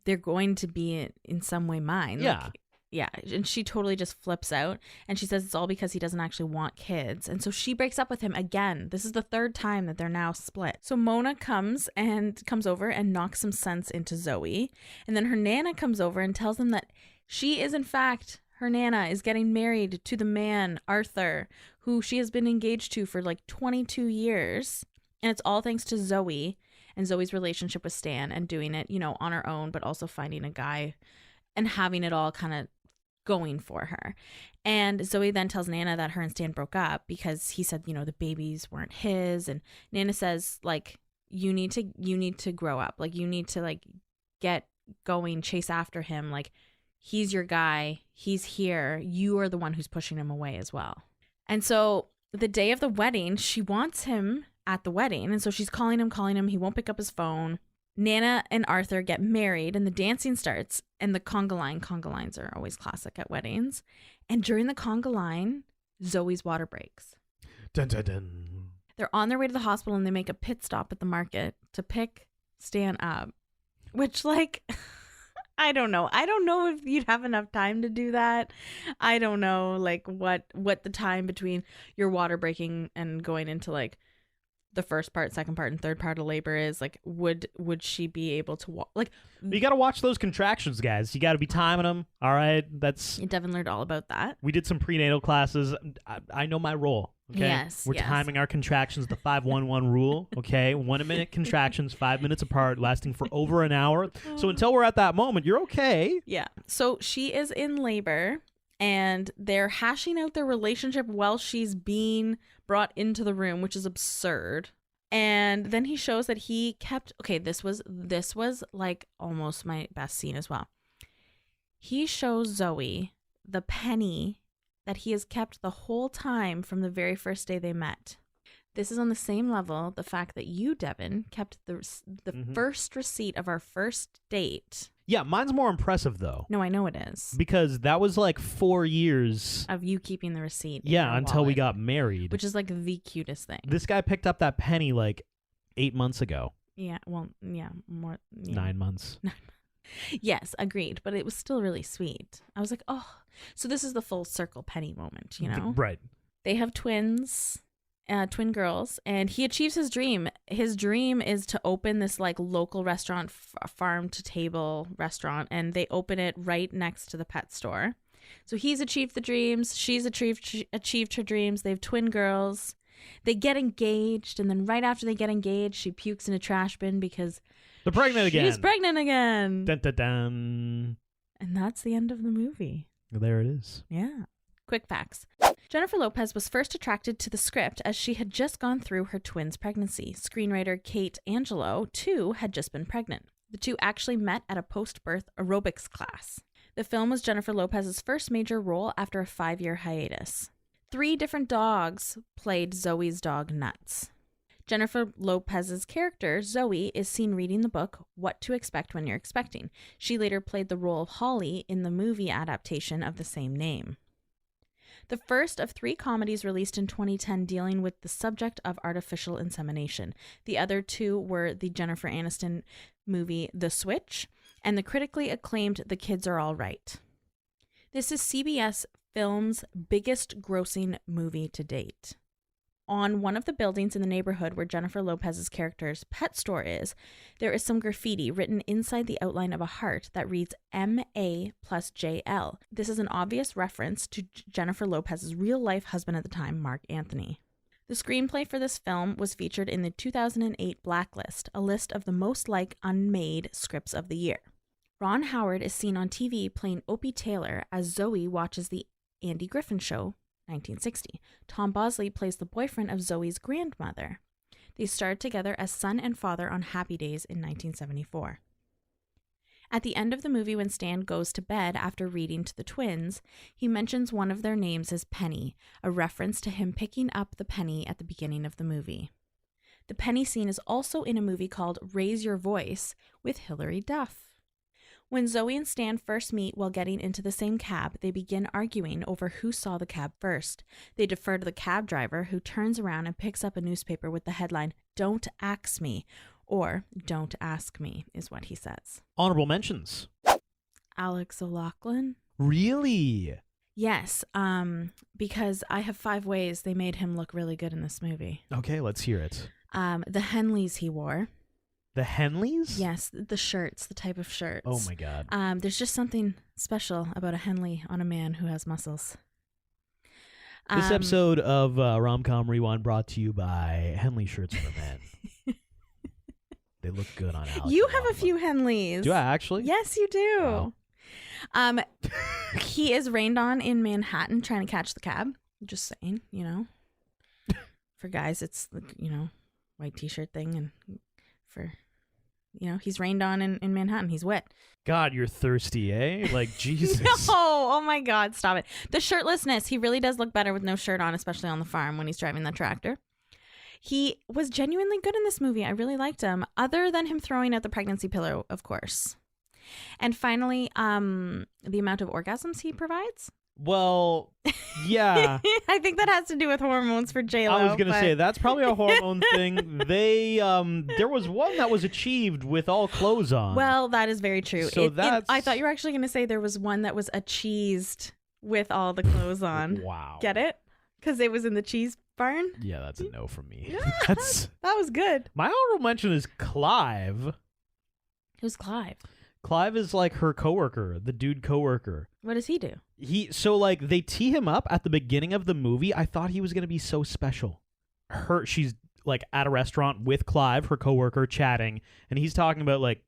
They're going to be in some way mine. Yeah. Like, yeah. And she totally just flips out. And she says it's all because he doesn't actually want kids. And so she breaks up with him again. This is the third time that they're now split. So Mona comes over and knocks some sense into Zoe. And then her Nana comes over and tells them that she is, in fact, her Nana is getting married to the man, Arthur, who she has been engaged to for like 22 years. And it's all thanks to Zoe and Zoe's relationship with Stan and doing it, you know, on her own, but also finding a guy and having it all kind of going for her. And Zoe then tells Nana that her and Stan broke up because he said, you know, the babies weren't his. And Nana says, like, you need to grow up. Like, you need to, like, get going, chase after him. Like, he's your guy. He's here. You are the one who's pushing him away as well. And so the day of the wedding, she wants him at the wedding. And so she's calling him. He won't pick up his phone. Nana and Arthur get married and the dancing starts and the conga line. Conga lines are always classic at weddings. And during the conga line, Zoe's water breaks. Dun, dun, dun. They're on their way to the hospital and they make a pit stop at the market to pick Stan up, which, like, I don't know. I don't know if you'd have enough time to do that. I don't know, like, what the time between your water breaking and going into, like, the first part, second part, and third part of labor is. Like, would she be able to walk? Like, you got to watch those contractions, guys. You got to be timing them. All right, Devin learned all about that. We did some prenatal classes. I know my role. Okay, yes, we're timing our contractions, the 5-1-1 rule. Okay, 1 minute contractions, 5 minutes apart, lasting for over an hour. So until we're at that moment, you're okay. Yeah. So she is in labor, and they're hashing out their relationship while she's being brought into the room, which is absurd. And then he shows that he kept, okay, this was like almost my best scene as well. He shows Zoe the penny that he has kept the whole time from the very first day they met. This is on the same level, the fact that you, Devin, kept the first receipt of our first date. Yeah, mine's more impressive, though. No, I know it is. Because that was like 4 years. Of you keeping the receipt. Yeah, until we got married. Which is like the cutest thing. This guy picked up that penny like 8 months ago. Yeah, well, yeah, more. Yeah. 9 months. Yes, agreed. But it was still really sweet. I was like, oh, so this is the full circle penny moment, you know? Right. They have twins. Twin girls, and he achieves his dream. His dream is to open this like local restaurant, farm to table restaurant, and they open it right next to the pet store. So he's achieved the dreams. She's achieved her dreams. They have twin girls. They get engaged, and then right after they get engaged, she pukes in a trash bin because they're pregnant again. She's pregnant again. Dun, dun, dun. And that's the end of the movie. There it is. Yeah. Quick facts. Jennifer Lopez was first attracted to the script as she had just gone through her twins' pregnancy. Screenwriter Kate Angelo, too, had just been pregnant. The two actually met at a post-birth aerobics class. The film was Jennifer Lopez's first major role after a 5-year hiatus. 3 different dogs played Zoe's dog Nuts. Jennifer Lopez's character, Zoe, is seen reading the book What to Expect When You're Expecting. She later played the role of Holly in the movie adaptation of the same name. The first of 3 comedies released in 2010 dealing with the subject of artificial insemination. The other 2 were the Jennifer Aniston movie The Switch and the critically acclaimed The Kids Are All Right. This is CBS Films' biggest grossing movie to date. On one of the buildings in the neighborhood where Jennifer Lopez's character's pet store is, there is some graffiti written inside the outline of a heart that reads MA plus JL. This is an obvious reference to Jennifer Lopez's real-life husband at the time, Mark Anthony. The screenplay for this film was featured in the 2008 Blacklist, a list of the most unmade scripts of the year. Ron Howard is seen on TV playing Opie Taylor as Zoe watches the Andy Griffin Show, 1960. Tom Bosley plays the boyfriend of Zoe's grandmother. They starred together as son and father on Happy Days in 1974. At the end of the movie, when Stan goes to bed after reading to the twins, he mentions one of their names as Penny, a reference to him picking up the penny at the beginning of the movie. The penny scene is also in a movie called Raise Your Voice with Hilary Duff. When Zoe and Stan first meet while getting into the same cab, they begin arguing over who saw the cab first. They defer to the cab driver, who turns around and picks up a newspaper with the headline, "Don't Ax Me," or "Don't Ask Me," is what he says. Honorable mentions. Alex O'Loughlin. Really? Yes, because I have 5 ways they made him look really good in this movie. Okay, let's hear it. The Henleys he wore. The Henleys? Yes, the shirts, the type of shirts. Oh my God. There's just something special about a Henley on a man who has muscles. This episode of Rom-Com Rewind brought to you by Henley Shirts for Men. They look good on Alex. You have a few Henleys. Do I actually? Yes, you do. Wow. He is rained on in Manhattan trying to catch the cab. Just saying, For guys, it's white t-shirt thing, and for he's rained on in Manhattan. He's wet. God, you're thirsty, eh? Like, Jesus. No, oh my God, stop it. The shirtlessness, he really does look better with no shirt on, especially on the farm when he's driving the tractor. He was genuinely good in this movie. I really liked him, other than him throwing out the pregnancy pillow, of course. And finally, the amount of orgasms he provides. Well, yeah. I think that has to do with hormones for J-Lo. I was going to say, that's probably a hormone thing. There was one that was achieved with all clothes on. Well, that is very true. So I thought you were actually going to say there was one that was achieved with all the clothes on. Wow. Get it? Because it was in the cheese barn? Yeah, that's a no from me. Yeah, that was good. My honorable mention is Clive. Who's Clive? Clive is like her coworker, the dude coworker. What does he do? They tee him up at the beginning of the movie. I thought he was going to be so special. She's like at a restaurant with Clive, her coworker, chatting, and he's talking about like,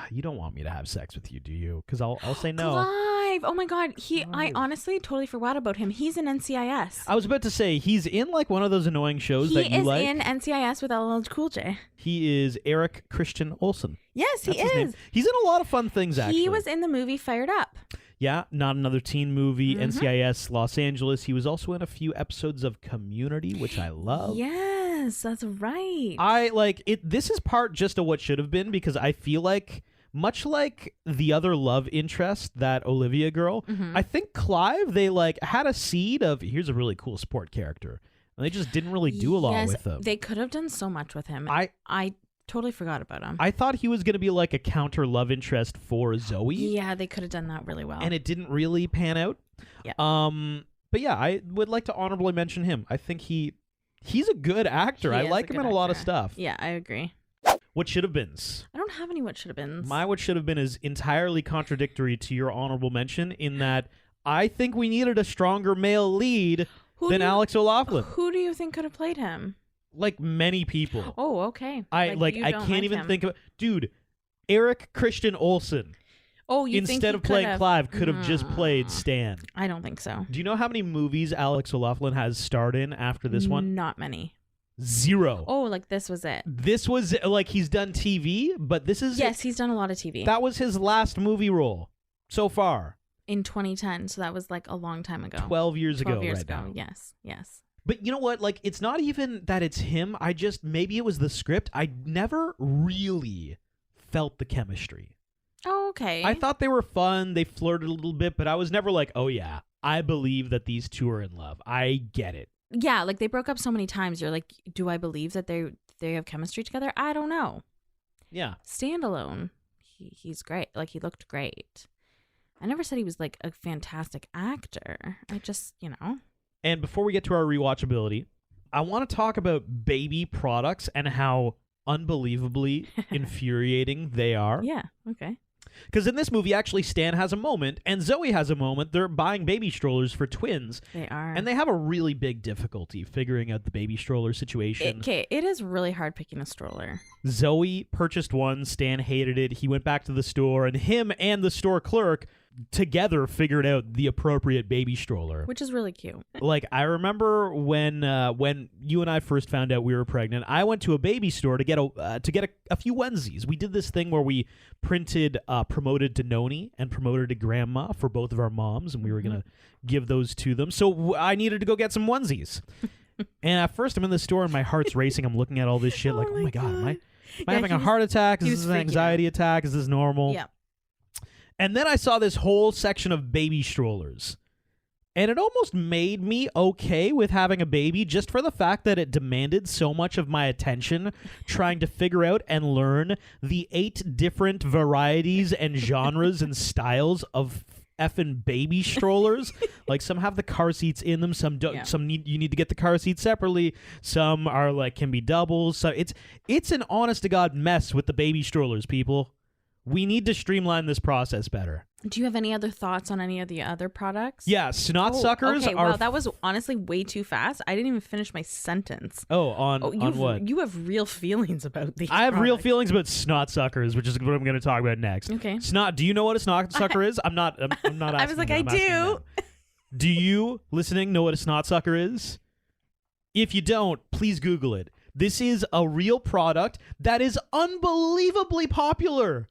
you don't want me to have sex with you, do you? Because I'll say no. Clive! Oh my God, I honestly totally forgot about him. He's in NCIS. I was about to say he's in like one of those annoying shows that you like. He is in NCIS with LL Cool J. He is Eric Christian Olsen. Yes, That's he his is. name. He's in a lot of fun things. Actually, he was in the movie Fired Up. Yeah, Not Another Teen Movie, Mm-hmm. NCIS Los Angeles. He was also in a few episodes of Community, which I love. Yes, that's right. I like it. This is part just of what should have been, because I feel like, much like the other love interest, that Olivia girl, I think Clive, they like had a seed of, here's a really cool sport character. And they just didn't really do a lot with him. They could have done so much with him. I totally forgot about him. I thought he was going to be like a counter love interest for Zoe. Yeah, they could have done that really well. And it didn't really pan out. Yeah. But yeah, I would like to honorably mention him. I think he's a good actor. I like him in a lot of stuff. Yeah, I agree. What should have beens? I don't have any what should have beens. My what should have been is entirely contradictory to your honorable mention, in that I think we needed a stronger male lead than Alex O'Loughlin. Who do you think could have played him? Like many people. Oh, okay. I can't even think of, dude, Eric Christian Olsen. Oh, you instead think of playing Clive, could have just played Stan. I don't think so. Do you know how many movies Alex O'Loughlin has starred in after this one? Not many. 0. Oh, like this was it. This was like, he's done TV, but this is... Yes, he's done a lot of TV. That was his last movie role so far. In 2010, so that was like a long time ago. 12 years ago. 12 years right ago, now. yes, yes. But you know what? Like, it's not even that it's him. Maybe it was the script. I never really felt the chemistry. Oh, okay. I thought they were fun. They flirted a little bit, but I was never like, oh yeah, I believe that these two are in love. I get it. Yeah, like they broke up so many times. You're like, do I believe that they have chemistry together? I don't know. Yeah. Standalone, he's great. Like, he looked great. I never said he was like a fantastic actor. I just, And before we get to our rewatchability, I want to talk about baby products and how unbelievably infuriating they are. Yeah, okay. Because in this movie, actually, Stan has a moment and Zoe has a moment. They're buying baby strollers for twins. They are. And they have a really big difficulty figuring out the baby stroller situation. Okay, it is really hard picking a stroller. Zoe purchased one. Stan hated it. He went back to the store, and him and the store clerk together figured out the appropriate baby stroller, which is really cute. Like, I remember when you and I first found out we were pregnant, I went to a baby store to get a few onesies. We did this thing where we printed promoted to Noni and promoted to Grandma for both of our moms, and we were gonna give those to them. So I needed to go get some onesies. And at first I'm in the store and my heart's racing. I'm looking at all this shit like, oh my God, am I having a heart attack? Is this an anxiety attack? Is this normal? Yeah. And then I saw this whole section of baby strollers. And it almost made me okay with having a baby just for the fact that it demanded so much of my attention trying to figure out and learn the 8 different varieties and genres and styles of effing baby strollers. Like some have the car seats in them, some don't. Some you need to get the car seats separately. Some are like can be doubles. So it's an honest to God mess with the baby strollers, people. We need to streamline this process better. Do you have any other thoughts on any of the other products? Yeah, snot suckers okay, are... Wow, that was honestly way too fast. I didn't even finish my sentence. On what? You have real feelings about these I have products. real feelings about snot suckers, which is what I'm going to talk about next. Okay. Snot, do you know what a snot sucker is? I'm not asking I was like, them, I do. Do you, listening, know what a snot sucker is? If you don't, please Google it. This is a real product that is unbelievably popular.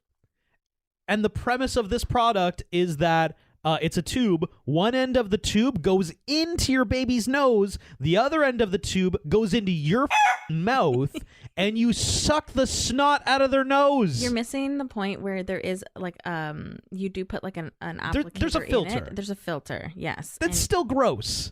And the premise of this product is that it's a tube. One end of the tube goes into your baby's nose. The other end of the tube goes into your mouth, and you suck the snot out of their nose. You're missing the point where there is like you do put like an applicator there's a filter. in it. There's a filter, yes. That's still gross.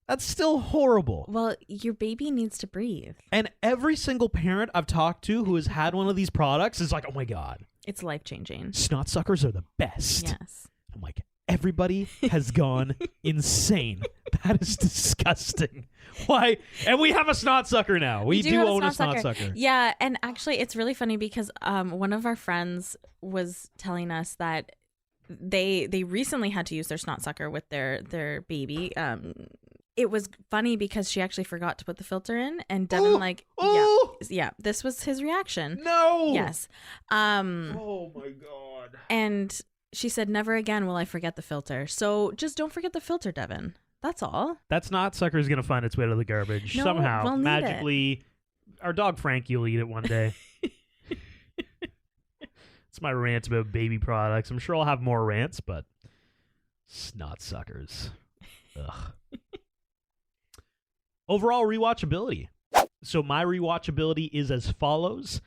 That's still horrible. Well, your baby needs to breathe. And every single parent I've talked to who has had one of these products is like, oh my God. It's life-changing. Snot suckers are the best. Yes. I'm like, everybody has gone insane. That is disgusting. Why? And we have a snot sucker now. We do own a snot sucker. Yeah, and actually it's really funny because one of our friends was telling us that they recently had to use their snot sucker with their baby. It was funny because she actually forgot to put the filter in, and Devin yeah, this was his reaction. No. Yes. Oh my God. And she said, never again will I forget the filter. So just don't forget the filter, Devin. That's all. That snot sucker is going to find its way to the garbage somehow. We'll need magically. Our dog Frankie will eat it one day. It's my rant about baby products. I'm sure I'll have more rants, but snot suckers. Ugh. Overall rewatchability. So my rewatchability is as follows.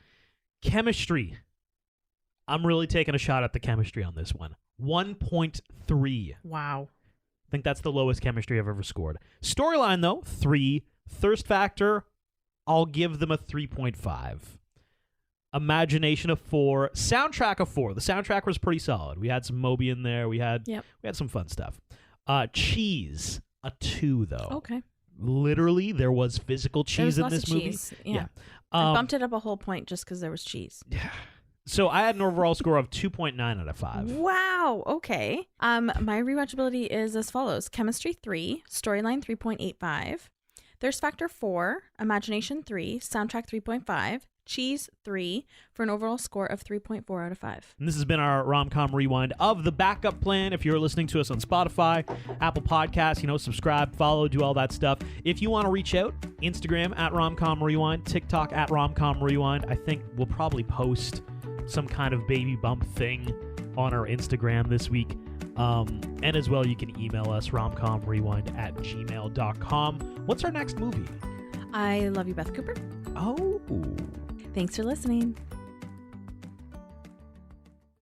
Chemistry. I'm really taking a shot at the chemistry on this one. 1.3. Wow. I think that's the lowest chemistry I've ever scored. Storyline, though, 3. Thirst factor, I'll give them a 3.5. Imagination of 4. Soundtrack of 4. The soundtrack was pretty solid. We had some Moby in there. We had some fun stuff. Cheese, a 2, though. Okay. Literally, there was physical cheese in this movie. Cheese. Yeah. I bumped it up a whole point just because there was cheese. Yeah. So I had an overall score of 2.9 out of 5. Wow. Okay. My rewatchability is as follows: chemistry 3, storyline 3.85, thirst factor 4, imagination 3, soundtrack 3.5, cheese 3, for an overall score of 3.4 out of 5. And this has been our Rom-Com Rewind of The Backup Plan. If you're listening to us on Spotify, Apple Podcasts, subscribe, follow, do all that stuff. If you want to reach out, Instagram at Rom-Com Rewind, TikTok at Rom-Com Rewind. I think we'll probably post some kind of baby bump thing on our Instagram this week. And as well, you can email us, romcomrewind@gmail.com. What's our next movie? I Love You, Beth Cooper. Oh. Thanks for listening.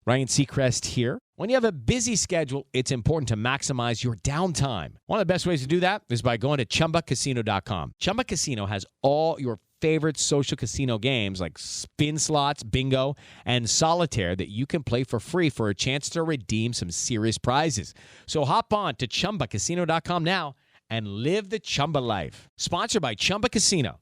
Ryan Seacrest here. When you have a busy schedule, it's important to maximize your downtime. One of the best ways to do that is by going to ChumbaCasino.com. Chumba Casino has all your favorite social casino games like spin slots, bingo, and solitaire that you can play for free for a chance to redeem some serious prizes. So hop on to ChumbaCasino.com now and live the Chumba life. Sponsored by Chumba Casino.